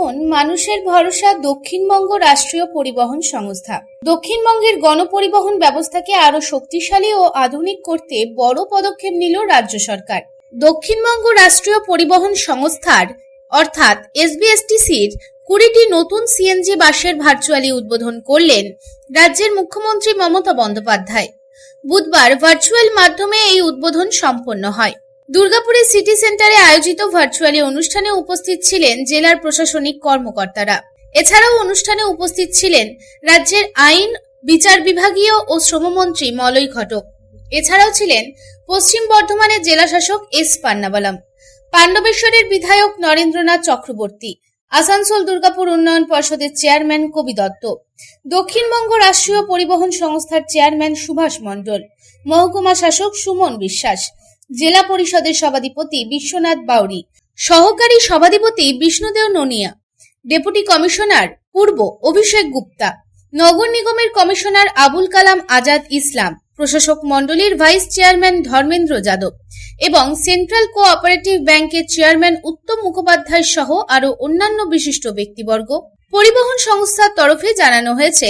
এখন মানুষের ভরসা দক্ষিণবঙ্গ রাষ্ট্রীয় পরিবহন সংস্থা। দক্ষিণবঙ্গের গণপরিবহন ব্যবস্থাকে আরো শক্তিশালী ও আধুনিক করতে বড় পদক্ষেপ নিল রাজ্য সরকার। দক্ষিণবঙ্গ রাষ্ট্রীয় পরিবহন সংস্থার অর্থাৎ এসবিএসটিসির 20টি নতুন সিএনজি বাসের ভার্চুয়ালি উদ্বোধন করলেন রাজ্যের মুখ্যমন্ত্রী মমতা বন্দ্যোপাধ্যায়। বুধবার ভার্চুয়াল মাধ্যমে এই উদ্বোধন সম্পন্ন হয়। দুর্গাপুরের সিটি সেন্টারে আয়োজিত ভার্চুয়ালি অনুষ্ঠানে উপস্থিত ছিলেন জেলার প্রশাসনিক কর্মকর্তারা। এছাড়াও অনুষ্ঠানে উপস্থিত ছিলেন রাজ্যের আইন, বিচার বিভাগীয় ও শ্রমমন্ত্রী মলয় ঘটক। এছাড়াও ছিলেন পশ্চিম বর্ধমানের জেলাশাসক এস পান্নাবালাম, পাণ্ডবেশ্বরের বিধায়ক নরেন্দ্রনাথ চক্রবর্তী, আসানসোল দুর্গাপুর উন্নয়ন পর্ষদের চেয়ারম্যান কবি দত্ত, দক্ষিণবঙ্গ রাষ্ট্রীয় পরিবহন সংস্থার চেয়ারম্যান সুভাষ মণ্ডল, মহকুমা শাসক সুমন বিশ্বাস, জেলা পরিষদের সভাধিপতি বিশ্বনাথ বাউরি, সহকারী সভাধিপতি বিষ্ণুদেও ননিয়া, ডেপুটি কমিশনার পূর্ব অভিষেক গুপ্তা, নগর নিগমের কমিশনার আবুল কালাম আজাদ ইসলাম, প্রশাসক মণ্ডলীর ভাইস চেয়ারম্যান ধর্মেন্দ্র যাদব এবং সেন্ট্রাল কোঅপারেটিভ ব্যাংকের চেয়ারম্যান উত্তম মুখোপাধ্যায় সহ আরো অন্যান্য বিশিষ্ট ব্যক্তিবর্গ। পরিবহন সংস্থার তরফে জানানো হয়েছে,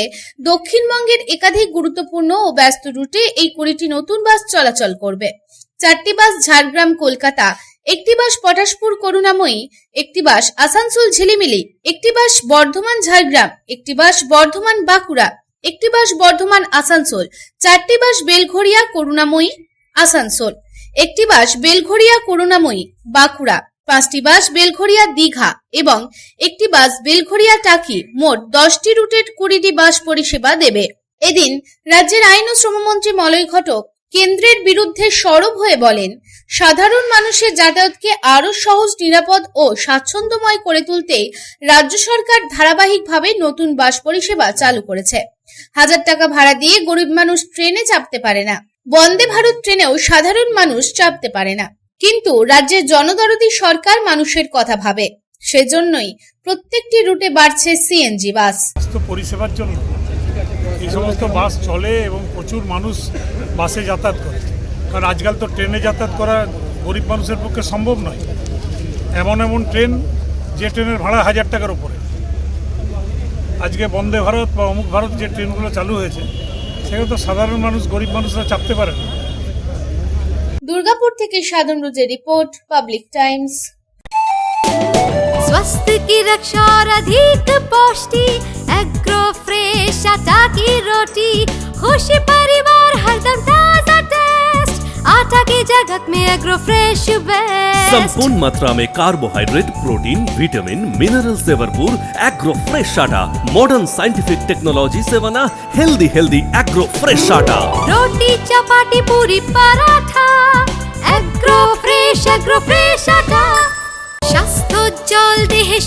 দক্ষিণবঙ্গের একাধিক গুরুত্বপূর্ণ ও ব্যস্ত রুটে এই 20টি নতুন বাস চলাচল করবে। 4টি বাস ঝাড়গ্রাম কলকাতা, 1টি বাস পটাশপুর করুণাময়ী, 1টি বাস আসানসোল ঝিলিমিলি, 1টি বাস বর্ধমান ঝাড়গ্রাম, 1টি বাস বর্ধমান বাঁকুড়া, 1টি বাস বর্ধমান আসানসোল, 4টি বাস বেলঘরিয়া করুণাময়ী আসানসোল, 1টি বাস বেলঘরিয়া করুণাময়ী বাঁকুড়া, 5টি বাস বেলঘরিয়া দীঘা এবং 1টি বাস বেলঘরিয়া টাকি। মোট 10টি রুটের 20টি বাস পরিষেবা দেবে। এদিন রাজ্যের আইন ও শ্রমমন্ত্রী মলয় ঘটক কেন্দ্রের বিরুদ্ধে সরব হয়ে বলেন, সাধারণ মানুষের যাতায়াতকে আরো সহজ, নিরাপদ ও স্বাচ্ছন্দ্যময় করে তুলতে রাজ্য সরকার ধারাবাহিকভাবে নতুন বাস পরিষেবা চালু করেছে। 1000 টাকা ভাড়া দিয়ে গরিব মানুষ ট্রেনে চাপতে পারে না, বন্দে ভারত ট্রেনেও সাধারণ মানুষ চাপতে পারে না। কিন্তু রাজ্যের জনদরদি সরকার মানুষের কথা ভাবে, সেজন্যই প্রত্যেকটি রুটে বাড়ছে সিএনজি বাস। পরিষেবার জন্য এই সমস্ত বাস চলে এবং প্রচুর মানুষ বাসে যাতায়াত করে, কারণ আজকাল তো ট্রেনে যাতায়াত করা গরিব মানুষের পক্ষে সম্ভব নয়। এমন এমন ট্রেন যে ট্রেনের ভাড়া 1000 টাকার উপরে। আজকে বন্দে ভারত বা অমুক ভারত যে ট্রেনগুলো চালু হয়েছে, সেগুলো তো সাধারণ মানুষ, গরিব মানুষরা চাপতে পারে না। দুর্গাপুর থেকে साधन रोजे रिपोर्ट, पब्लिक टाइम्स। स्वास्थ्य की रक्षा और अधिक पौष्टि, एग्रो फ्रेश आटा की रोटी, खुशी परिवार हरदम ताजा टेस्ट, आटा की जगत में एग्रो फ्रेश बेस्ट। संपूर्ण मात्रा में कार्बोहाइड्रेट, प्रोटीन, विटामिन, मिनरल से भरपूर एग्रो फ्रेश आटा, मॉडर्न साइंटिफिक टेक्नोलॉजी से बना हेल्दी एग्रो फ्रेश आटा। रोटी चपाटी पूरी पराठा, एग्रो फ्रेश आटा। স্বাস্থ্য জল দেহে